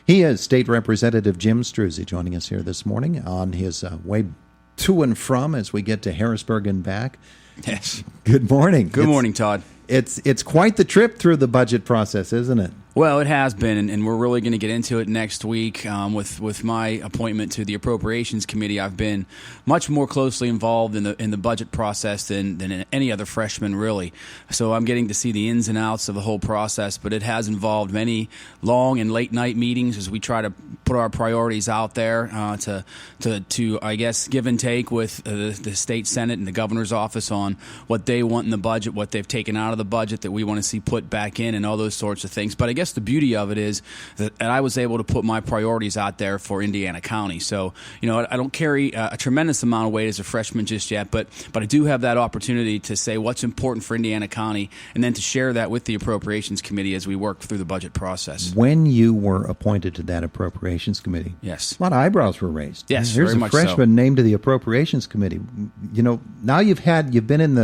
He is State Representative Jim Struzzi joining us here this morning on his way to and from as we get to Harrisburg and back. Yes. Good morning. Good morning, Todd. It's quite the trip through the budget process, isn't it? Well, it has been, and we're really going to get into it next week. With my appointment to the Appropriations Committee, I've been much more closely involved in the budget process than any other freshman, really. So I'm getting to see the ins and outs of the whole process, but it has involved many long and late night meetings as we try to put our priorities out there to I guess, give and take with the state Senate and the governor's office on what they want in the budget, what they've taken out of the budget that we want to see put back in, and all those sorts of things. But I guess the beauty of it is that I was able to put my priorities out there for Indiana County. So, I don't carry a tremendous amount of weight as a freshman just yet, but I do have that opportunity to say what's important for Indiana County and then to share that with the Appropriations Committee as we work through the budget process. When you were appointed to that Appropriations Committee, yes, a lot of eyebrows were raised. Yes, here's very a much freshman so. named to the Appropriations Committee. Now you've been in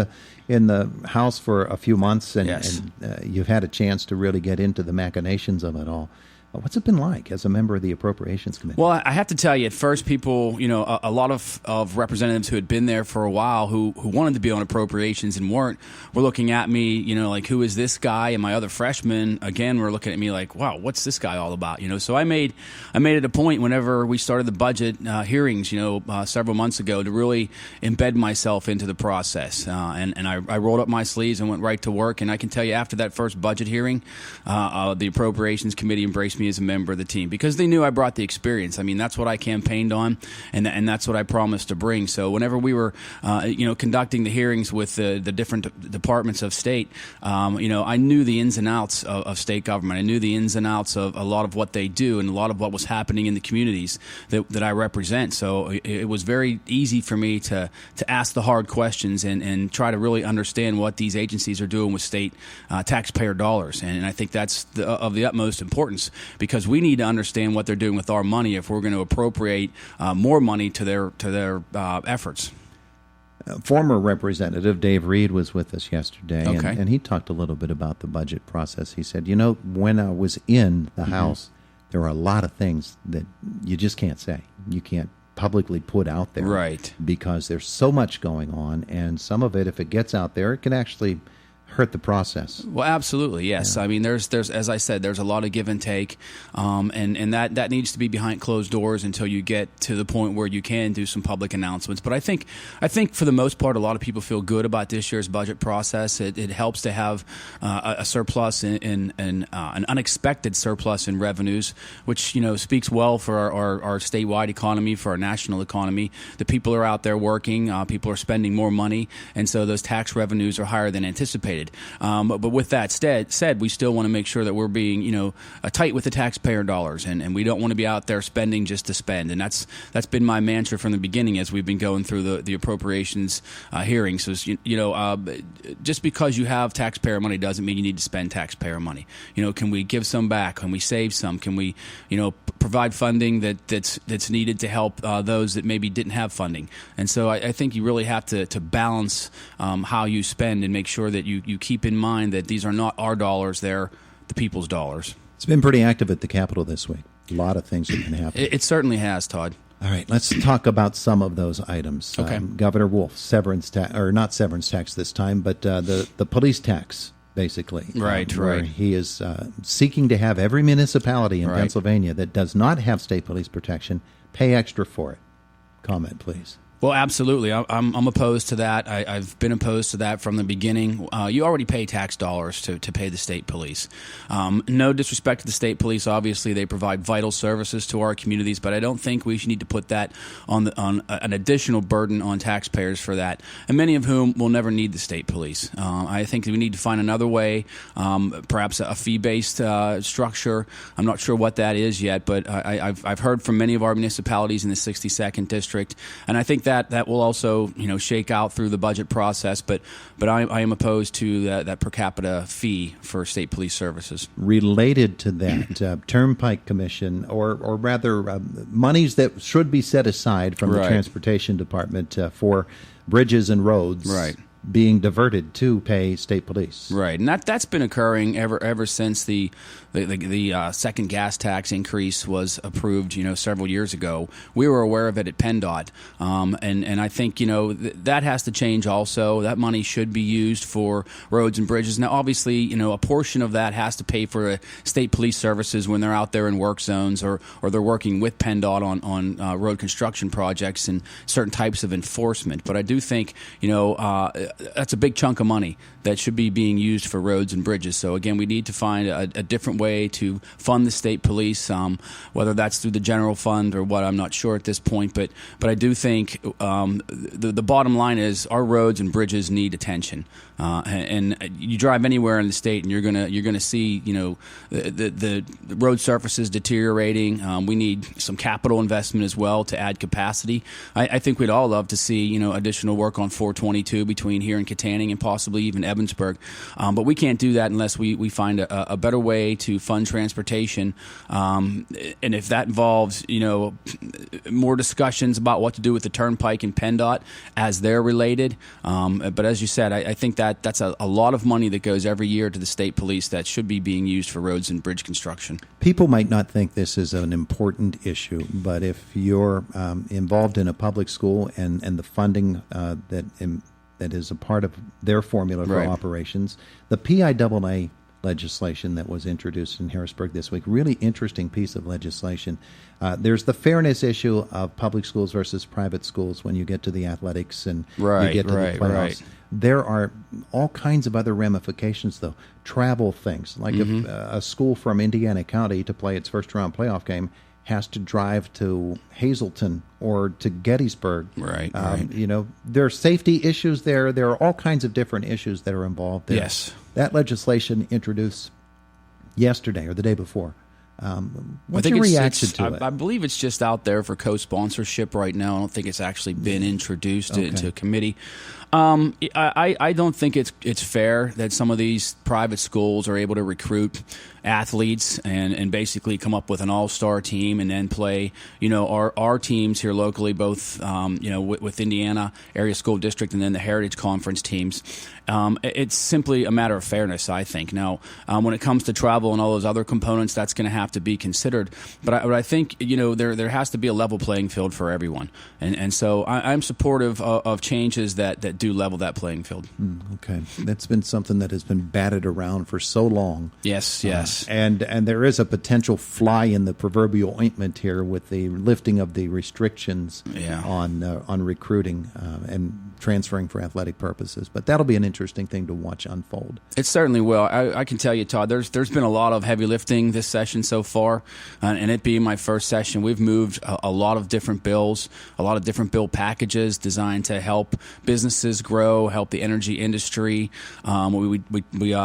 the House for a few months, and, yes. and you've had a chance to really get into the machinations of it all. What's it been like as a member of the Appropriations Committee? Well, I have to tell you, at first, people, a lot of representatives who had been there for a while who wanted to be on appropriations and were looking at me, like, who is this guy? And my other freshmen, again, were looking at me like, wow, what's this guy all about? So I made it a point whenever we started the budget hearings, several months ago, to really embed myself into the process. And I rolled up my sleeves and went right to work. And I can tell you, after that first budget hearing, the Appropriations Committee embraced me as a member of the team because they knew I brought the experience. I mean, that's what I campaigned on, and that's what I promised to bring. So whenever we were, conducting the hearings with the different departments of state, I knew the ins and outs of state government. I knew the ins and outs of a lot of what they do and a lot of what was happening in the communities that I represent. So it was very easy for me to ask the hard questions and try to really understand what these agencies are doing with state taxpayer dollars. And I think that's of the utmost importance, because we need to understand what they're doing with our money if we're going to appropriate more money to their efforts. Former Representative Dave Reed was with us yesterday, okay. and he talked a little bit about the budget process. He said, when I was in the House, there were a lot of things that you just can't say. You can't publicly put out there. Right. Because there's so much going on, and some of it, if it gets out there, it can actually hurt the process. Well, absolutely, yes. Yeah. I mean, there's as I said, there's a lot of give and take, and that needs to be behind closed doors until you get to the point where you can do some public announcements. But I think for the most part, a lot of people feel good about this year's budget process. It helps to have a surplus in an unexpected surplus in revenues, which speaks well for our statewide economy, for our national economy. The people are out there working, people are spending more money, and so those tax revenues are higher than anticipated. But with that said, we still want to make sure that we're being, tight with the taxpayer dollars, and we don't want to be out there spending just to spend. And that's been my mantra from the beginning as we've been going through the appropriations hearings. So, just because you have taxpayer money doesn't mean you need to spend taxpayer money. Can we give some back? Can we save some? Can we, provide funding that's needed to help those that maybe didn't have funding? And so I think you really have to balance how you spend and make sure that you keep in mind that these are not our dollars, they're the people's dollars. It's been pretty active at the Capitol this week. A lot of things have been happening. It certainly has, Todd. All right, let's talk about some of those items. Okay. Governor Wolf, severance tax, or not severance tax this time, but the police tax, basically. Right. He is seeking to have every municipality in right. Pennsylvania that does not have state police protection pay extra for it. Comment, please. Well, absolutely. I'm opposed to that. I've been opposed to that from the beginning. You already pay tax dollars to pay the state police. No disrespect to the state police. Obviously, they provide vital services to our communities, but I don't think we should need to put that on an additional burden on taxpayers for that, and many of whom will never need the state police. I think that we need to find another way, perhaps a fee-based structure. I'm not sure what that is yet, but I've heard from many of our municipalities in the 62nd District, and I think that will also shake out through the budget process, but I am opposed to that per capita fee for state police services. Related to that, Turnpike Commission, or rather monies that should be set aside from the right. Transportation Department for bridges and roads. Right. being diverted to pay state police. Right, and that's been occurring ever since the second gas tax increase was approved, several years ago. We were aware of it at PennDOT, and I think that has to change. Also, that money should be used for roads and bridges. Now, obviously, a portion of that has to pay for state police services when they're out there in work zones or they're working with PennDOT on road construction projects and certain types of enforcement. But I do think that's a big chunk of money that should be being used for roads and bridges. So again, we need to find a different way to fund the state police, whether that's through the general fund or what. I'm not sure at this point, but I do think the bottom line is our roads and bridges need attention. And you drive anywhere in the state, and you're gonna see the road surfaces deteriorating. We need some capital investment as well to add capacity. I think we'd all love to see additional work on 422 between here and Katanning and possibly even Evansburg, but we can't do that unless we find a better way to fund transportation. And if that involves more discussions about what to do with the Turnpike and PennDOT as they're related, but as you said, I think that's a lot of money that goes every year to the state police that should be being used for roads and bridge construction. People might not think this is an important issue, but if you're involved in a public school and the funding that is a part of their formula for operations, the PIAA legislation that was introduced in Harrisburg this week, really interesting piece of legislation. There's the fairness issue of public schools versus private schools when you get to the athletics and you get to the playoffs. Right. There are all kinds of other ramifications, though. Travel things, like if a school from Indiana County to play its first-round playoff game has to drive to Hazleton or to Gettysburg. Right. There are safety issues there. There are all kinds of different issues that are involved there. Yes. That legislation introduced yesterday or the day before. What's your reaction to it? I believe it's just out there for co-sponsorship right now. I don't think it's actually been introduced into committee. I don't think it's fair that some of these private schools are able to recruit athletes and basically come up with an all-star team and then play our teams here locally, both with Indiana Area School District and then the Heritage Conference teams. It's simply a matter of fairness, I think. Now, when it comes to travel and all those other components, that's going to have to be considered. But I think there has to be a level playing field for everyone, and so I'm supportive of changes that do level that playing field. Okay, that's been something that has been batted around for so long. Yes. And there is a potential fly in the proverbial ointment here with the lifting of the restrictions on recruiting and transferring for athletic purposes. But that'll be an interesting thing to watch unfold. It certainly will. I can tell you, Todd, there's been a lot of heavy lifting this session so far, and it being my first session, we've moved a lot of different bills, a lot of different bill packages designed to help businesses grow, help the energy industry. We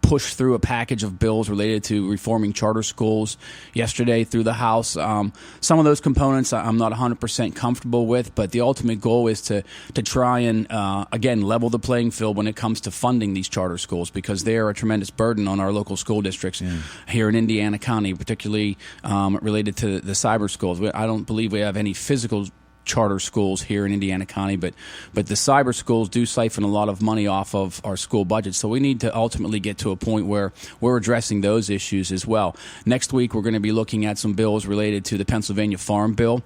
pushed through a package of bills related to reforming charter schools yesterday through the House. Some of those components I'm not 100% comfortable with, but the ultimate goal is to try and, again, level the playing field when it comes to funding these charter schools, because they are a tremendous burden on our local school districts here in Indiana County, particularly related to the cyber schools. I don't believe we have any physical charter schools here in Indiana County, but the cyber schools do siphon a lot of money off of our school budget. So we need to ultimately get to a point where we're addressing those issues as well. Next week, we're going to be looking at some bills related to the Pennsylvania Farm Bill,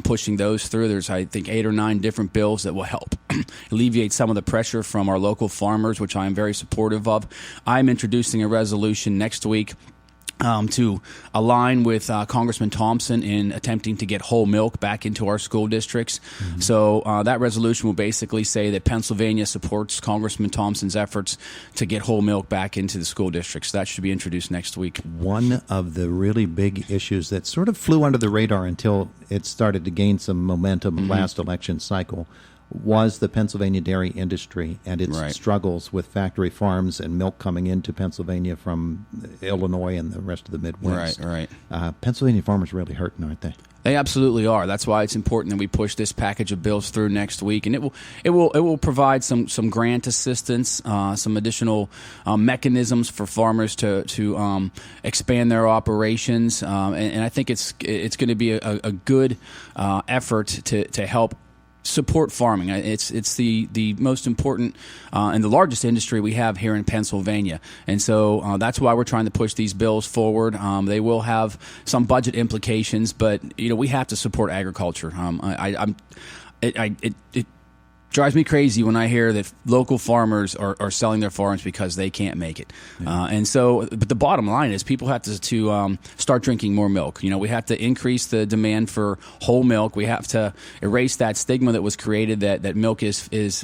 pushing those through. There's, I think, 8 or 9 different bills that will help alleviate some of the pressure from our local farmers, which I am very supportive of. I'm introducing a resolution next week to align with Congressman Thompson in attempting to get whole milk back into our school districts. So that resolution will basically say that Pennsylvania supports Congressman Thompson's efforts to get whole milk back into the school districts. That should be introduced next week. One of the really big issues that sort of flew under the radar until it started to gain some momentum last election cycle was the Pennsylvania dairy industry and its struggles with factory farms and milk coming into Pennsylvania from Illinois and the rest of the Midwest. Right. Pennsylvania farmers are really hurting, aren't they? They absolutely are. That's why it's important that we push this package of bills through next week, and it will provide some grant assistance, some additional mechanisms for farmers to expand their operations, and I think it's going to be a good effort to help support farming. It's the most important and the largest industry we have here in Pennsylvania, and so that's why we're trying to push these bills forward. They will have some budget implications, but we have to support agriculture. It drives me crazy when I hear that local farmers are selling their farms because they can't make it. But the bottom line is people have to start drinking more milk. We have to increase the demand for whole milk. We have to erase that stigma that was created that milk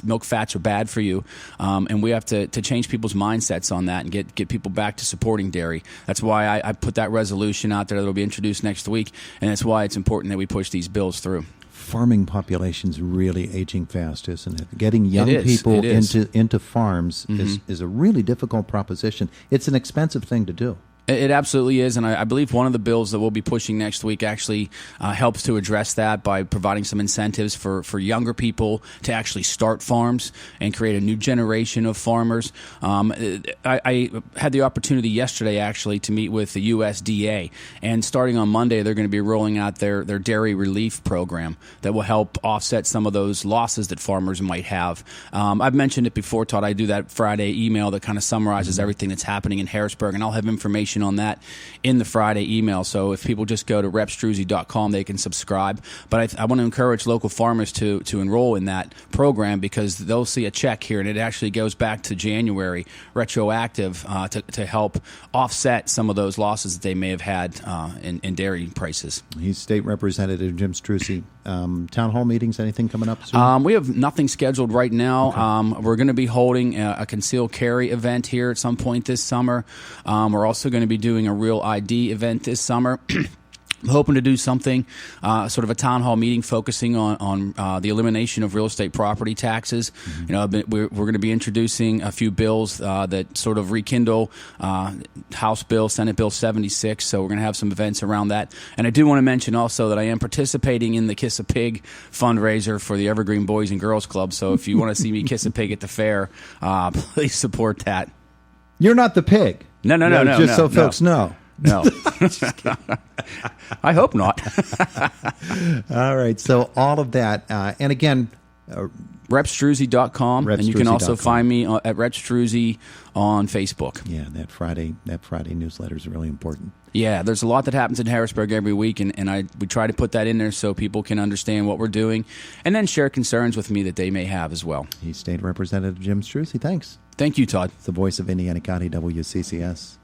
milk fats are bad for you. And we have to change people's mindsets on that and get people back to supporting dairy. That's why I put that resolution out there that will be introduced next week. And that's why it's important that we push these bills through. Farming population's really aging fast, isn't it? Getting young people into farms is a really difficult proposition. It's an expensive thing to do. It absolutely is, and I believe one of the bills that we'll be pushing next week actually helps to address that by providing some incentives for younger people to actually start farms and create a new generation of farmers. I had the opportunity yesterday actually to meet with the USDA, and starting on Monday they're going to be rolling out their dairy relief program that will help offset some of those losses that farmers might have. I've mentioned it before, Todd. I do that Friday email that kind of summarizes everything that's happening in Harrisburg, and I'll have information on that in the Friday email. So if people just go to repstruzzi.com, they can subscribe. But I want to encourage local farmers to enroll in that program because they'll see a check here, and it actually goes back to January, retroactive, to help offset some of those losses that they may have had in dairy prices. He's State Representative Jim Struzzi. Town hall meetings, anything coming up soon? We have nothing scheduled right now. Okay. We're going to be holding a concealed carry event here at some point this summer. We're also going to be doing a Real ID event this summer. I'm hoping to do something, sort of a town hall meeting focusing on the elimination of real estate property taxes. We're going to be introducing a few bills that sort of rekindle House Bill, Senate Bill 76. So we're going to have some events around that. And I do want to mention also that I am participating in the Kiss a Pig fundraiser for the Evergreen Boys and Girls Club. So if you want to see me kiss a pig at the fair, please support that. You're not the pig. No. Just so folks know. No. I hope not. All right. So all of that. And again, Repstruzzi.com. And you can also find me at Rep Struzzi on Facebook. Yeah, that Friday newsletter is really important. Yeah, there's a lot that happens in Harrisburg every week, and we try to put that in there so people can understand what we're doing and then share concerns with me that they may have as well. He's State Representative Jim Struzzi. Thanks. Thank you, Todd. It's the voice of Indiana County WCCS.